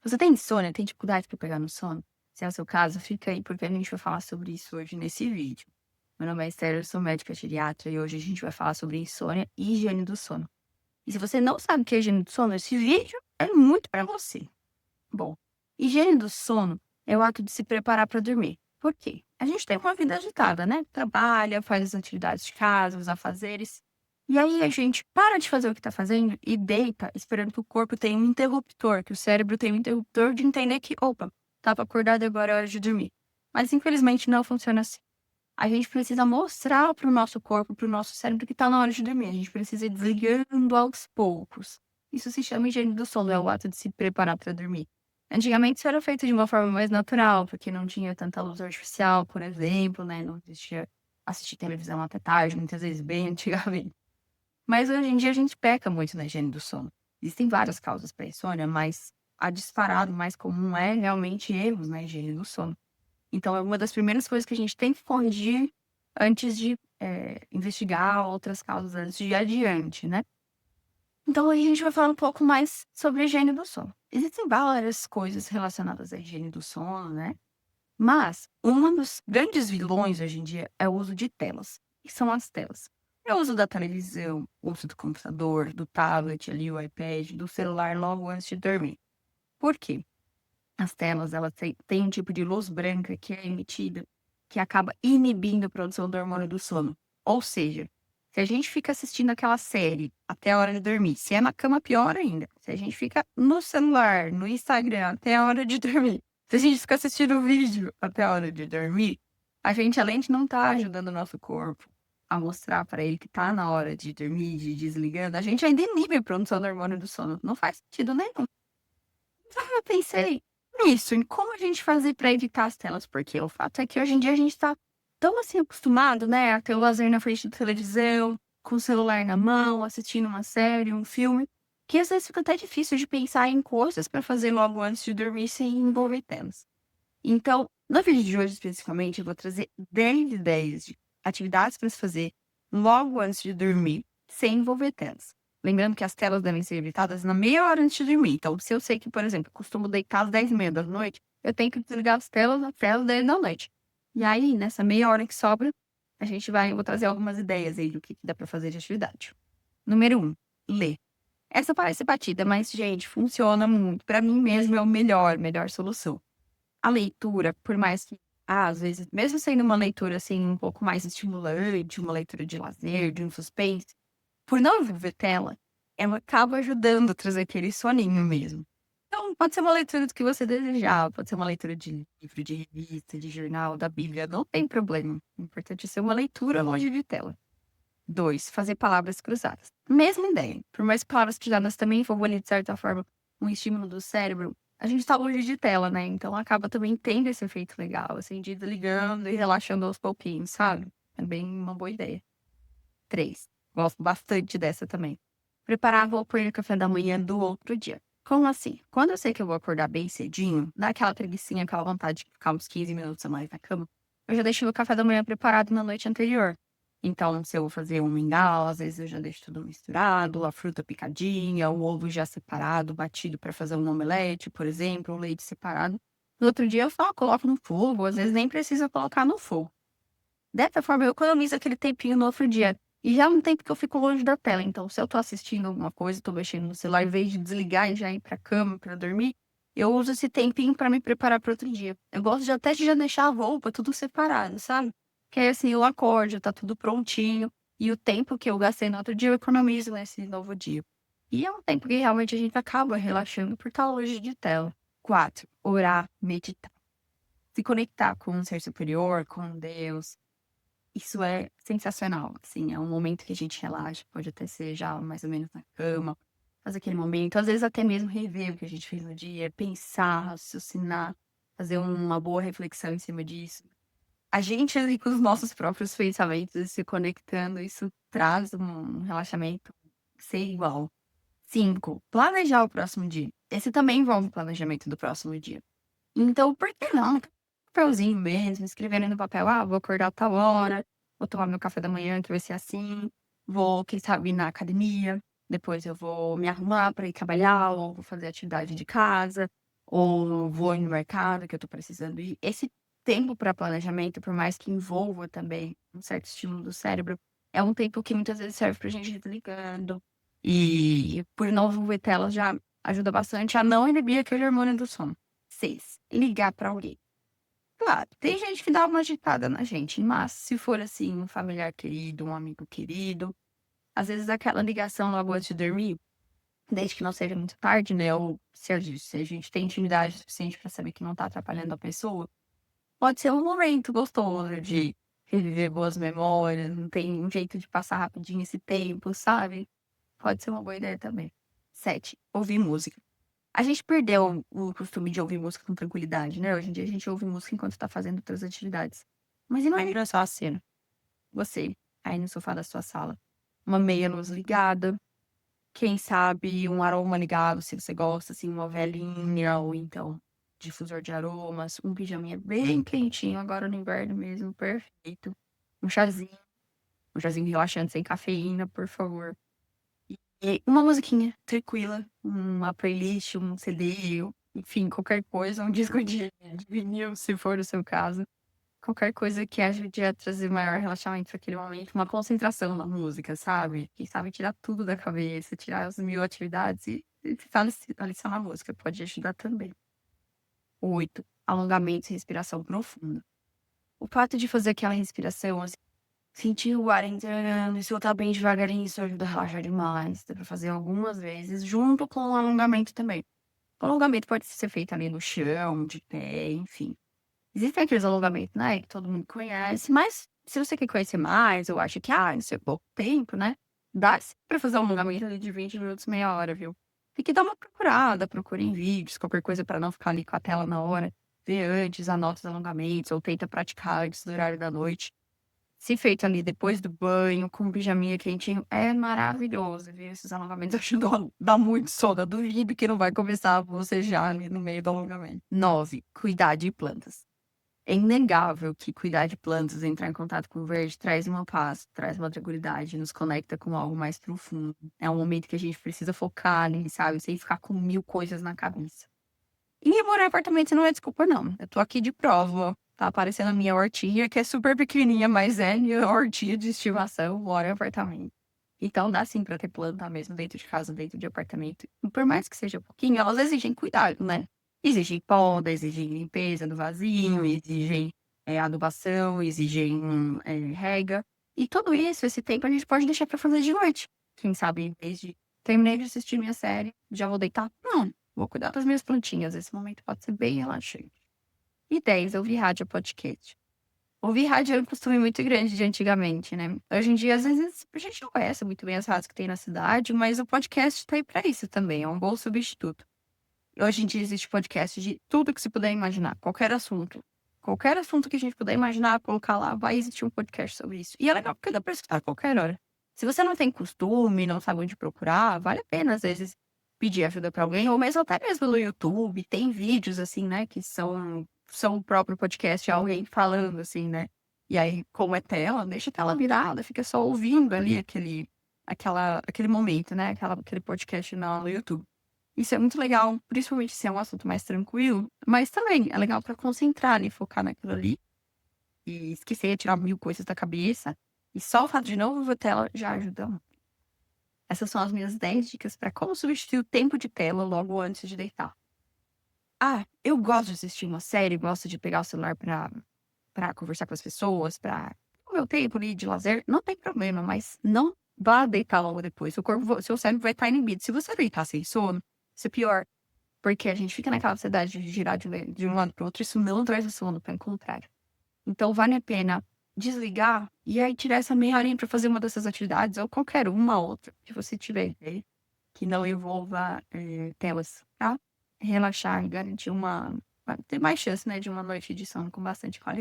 Você tem insônia? Tem dificuldade para pegar no sono? Se é o seu caso, fica aí, porque a gente vai falar sobre isso hoje nesse vídeo. Meu nome é Esther, eu sou médica geriatra e hoje a gente vai falar sobre insônia e higiene do sono. E se você não sabe o que é higiene do sono, esse vídeo é muito para você. Bom, higiene do sono é o ato de se preparar para dormir. Por quê? A gente tem uma vida agitada, né? Trabalha, faz as atividades de casa, os afazeres. E aí a gente para de fazer o que está fazendo e deita esperando que o corpo tenha um interruptor, que o cérebro tenha um interruptor de entender que, opa, estava acordado e agora é hora de dormir. Mas infelizmente não funciona assim. A gente precisa mostrar para o nosso corpo, para o nosso cérebro que está na hora de dormir. A gente precisa ir desligando aos poucos. Isso se chama higiene do sono, é o ato de se preparar para dormir. Antigamente isso era feito de uma forma mais natural, porque não tinha tanta luz artificial, por exemplo, né? Não existia assistir televisão até tarde, muitas vezes bem antigamente. Mas hoje em dia a gente peca muito na higiene do sono. Existem várias causas para insônia, mas a disparado mais comum é realmente erros na higiene do sono. Então é uma das primeiras coisas que a gente tem que corrigir antes de, investigar outras causas, antes de ir adiante, né. Então aí a gente vai falar um pouco mais sobre a higiene do sono. Existem várias coisas relacionadas à higiene do sono, né, mas um dos grandes vilões hoje em dia é o uso de telas. O que são as telas? É o uso da televisão, o uso do computador, do tablet ali, o iPad, do celular logo antes de dormir. Por quê? As telas, elas têm um tipo de luz branca que é emitida, que acaba inibindo a produção do hormônio do sono. Ou seja, se a gente fica assistindo aquela série até a hora de dormir, se é na cama, pior ainda. Se a gente fica no celular, no Instagram, até a hora de dormir, se a gente fica assistindo vídeo até a hora de dormir, a gente, além de não estar ajudando o nosso corpo a mostrar para ele que tá na hora de dormir, de ir desligando, a gente ainda inibe a produção do hormônio do sono. Não faz sentido nenhum. Então eu pensei nisso, em como a gente fazer para evitar as telas, porque o fato é que hoje em dia a gente tá tão, assim, acostumado, né, a ter o lazer na frente da televisão, com o celular na mão, assistindo uma série, um filme, que às vezes fica até difícil de pensar em coisas para fazer logo antes de dormir sem envolver telas. Então, no vídeo de hoje especificamente, eu vou trazer 10 ideias de atividades para se fazer logo antes de dormir, sem envolver telas. Lembrando que as telas devem ser evitadas na meia hora antes de dormir. Então, se eu sei que, por exemplo, eu costumo deitar às 10h30 da noite, eu tenho que desligar as telas até às 10 da noite. E aí, nessa meia hora que sobra, eu vou trazer algumas ideias aí do que dá para fazer de atividade. Número um, ler. Essa parece batida, mas, gente, funciona muito. Para mim mesmo é o melhor solução. A leitura, por mais que, às vezes, mesmo sendo uma leitura, assim, um pouco mais estimulante, uma leitura de lazer, de um suspense, por não envolver tela, ela acaba ajudando a trazer aquele soninho mesmo. Então, pode ser uma leitura do que você desejar, pode ser uma leitura de livro, de revista, de jornal, da Bíblia, não tem problema. O importante é ser uma leitura longe de tela. 2, fazer palavras cruzadas. Mesma ideia. Por mais que palavras cruzadas também envolvam, de certa forma, um estímulo do cérebro, a gente tá longe de tela, né, então acaba também tendo esse efeito legal, assim, de ir desligando e relaxando aos pouquinhos, sabe. É bem uma boa ideia. 3, gosto bastante dessa também. Preparar a roupa e o café da manhã do outro dia. Como assim? Quando eu sei que eu vou acordar bem cedinho, dá aquela preguicinha, aquela vontade de ficar uns 15 minutos a mais na cama, eu já deixo meu café da manhã preparado na noite anterior. Então, se eu vou fazer um mingau, às vezes eu já deixo tudo misturado, a fruta picadinha, o ovo já separado, batido para fazer um omelete, por exemplo, o leite separado. No outro dia eu só coloco no fogo, às vezes nem precisa colocar no fogo. Dessa forma, eu economizo aquele tempinho no outro dia. E já é um tempo que eu fico longe da tela. Então, se eu tô assistindo alguma coisa, tô mexendo no celular, em vez de desligar e já ir pra cama pra dormir, eu uso esse tempinho pra me preparar para outro dia. Eu gosto de já deixar a roupa tudo separado, sabe? Que aí, assim, eu acordo, tá tudo prontinho. E o tempo que eu gastei no outro dia, eu economizo nesse novo dia. E é um tempo que realmente a gente acaba relaxando por estar longe de tela. 4, orar, meditar. Se conectar com um ser superior, com Deus, isso é sensacional, assim, é um momento que a gente relaxa, pode até ser já mais ou menos na cama, faz aquele momento, às vezes até mesmo rever o que a gente fez no dia, pensar, raciocinar, fazer uma boa reflexão em cima disso. A gente ali com os nossos próprios pensamentos e se conectando, isso traz um relaxamento sem igual. 5, planejar o próximo dia. Esse também envolve o planejamento do próximo dia. Então, por que não? Papelzinho mesmo, escrevendo no papel: "Ah, vou acordar tal hora, vou tomar meu café da manhã que vai ser assim, vou, quem sabe, ir na academia, depois eu vou me arrumar para ir trabalhar ou vou fazer atividade de casa, ou vou no mercado que eu tô precisando ir. Esse tempo para planejamento, por mais que envolva também um certo estímulo do cérebro, é um tempo que muitas vezes serve pra gente ir desligando. E por não ver telas já ajuda bastante a não inibir aquele hormônio do sono. 6, ligar pra alguém. Claro, tem gente que dá uma agitada na gente, mas se for, assim, um familiar querido, um amigo querido, às vezes aquela ligação logo antes de dormir, desde que não seja muito tarde, né, ou se a gente tem intimidade suficiente pra saber que não tá atrapalhando a pessoa, pode ser um momento gostoso de reviver boas memórias, não tem um jeito de passar rapidinho esse tempo, sabe? Pode ser uma boa ideia também. 7, ouvir música. A gente perdeu o costume de ouvir música com tranquilidade, né, hoje em dia a gente ouve música enquanto tá fazendo outras atividades. Mas imagina só a cena, você aí no sofá da sua sala, uma meia luz ligada, quem sabe um aroma ligado, se você gosta, assim, uma velinha ou então difusor de aromas, um pijaminha bem quentinho agora no inverno mesmo, perfeito. Um chazinho, um chazinho relaxante sem cafeína, por favor. E uma musiquinha tranquila, uma playlist, um CD, enfim, qualquer coisa, um disco de vinil, se for o seu caso. Qualquer coisa que ajude a trazer maior relaxamento para aquele momento, uma concentração na música, sabe? Quem sabe tirar tudo da cabeça, tirar as 1000 atividades e ficar ali só na música, pode ajudar também. 8, alongamento e respiração profunda. O fato de fazer aquela respiração, assim, sentir o ar entrando e soltar bem devagarinho, isso ajuda a relaxar demais. Dá pra fazer algumas vezes, junto com o alongamento também. O alongamento pode ser feito ali no chão, de pé, enfim. Existem aqueles alongamentos, né, que todo mundo conhece, mas se você quer conhecer mais ou acha que, isso é pouco tempo, né, dá sim pra fazer um alongamento ali de 20 minutos, meia hora, viu. Tem que dar uma procurada, procura em vídeos, qualquer coisa pra não ficar ali com a tela na hora, vê antes, anota os alongamentos ou tenta praticar antes do horário da noite. Se feito ali depois do banho, com um pijaminha quentinho, é maravilhoso, viu. Esses alongamentos ajudam a dar muito sono, duvido que não vai começar a bocejar ali no meio do alongamento. 9, cuidar de plantas. É inegável que cuidar de plantas, entrar em contato com o verde, traz uma paz, traz uma tranquilidade, nos conecta com algo mais profundo. É um momento que a gente precisa focar ali, sabe, sem ficar com 1000 coisas na cabeça. E morar em apartamento não é desculpa não, eu tô aqui de prova, tá aparecendo a minha hortinha, que é super pequenininha, mas é minha hortinha de estimação, moro em apartamento. Então dá sim pra ter planta mesmo dentro de casa, dentro de apartamento. E por mais que seja pouquinho, elas exigem cuidado, né. Exigem poda, exigem limpeza do vasinho, exigem, adubação, exigem, rega. E tudo isso, esse tempo a gente pode deixar pra fazer de noite. Quem sabe em vez de: "Terminei de assistir minha série, já vou deitar", não. Vou cuidar das minhas plantinhas, esse momento pode ser bem relaxante. E 10, ouvir rádio ou podcast. Ouvir rádio é um costume muito grande de antigamente, né. Hoje em dia, às vezes, a gente não conhece muito bem as rádios que tem na cidade, mas o podcast tá aí pra isso também, é um bom substituto. Hoje em dia existe podcast de tudo que se puder imaginar, qualquer assunto. Qualquer assunto que a gente puder imaginar, colocar lá, vai existir um podcast sobre isso. E é legal porque dá pra escutar a qualquer hora. Se você não tem costume, não sabe onde procurar, vale a pena, às vezes, pedir ajuda pra alguém, ou mesmo até mesmo no YouTube, tem vídeos, assim, né, que são o próprio podcast, alguém falando, assim, né. E aí, como é tela, deixa a tela virada, fica só ouvindo ali aquele momento, né, aquele podcast no YouTube. Isso é muito legal, principalmente se é um assunto mais tranquilo, mas também é legal pra concentrar e focar naquilo ali, e esquecer, tirar 1000 coisas da cabeça, e só o fato de não ver tela já ajuda muito. Essas são as minhas 10 dicas pra como substituir o tempo de tela logo antes de deitar. Eu gosto de assistir uma série, gosto de pegar o celular pra conversar com as pessoas, pra o meu tempo ali de lazer, não tem problema, mas não vá deitar logo depois, seu cérebro vai estar inibido. Se você deitar sem sono, isso é pior. Porque a gente fica naquela ansiedade de girar de um lado para o outro, isso não traz o sono, pelo contrário. Então vale a pena desligar e aí tirar essa meia horinha pra fazer uma dessas atividades ou qualquer uma outra que você tiver, né, que não envolva, telas, tá? Relaxar e garantir ter mais chance, né, de uma noite de sono com bastante qualidade.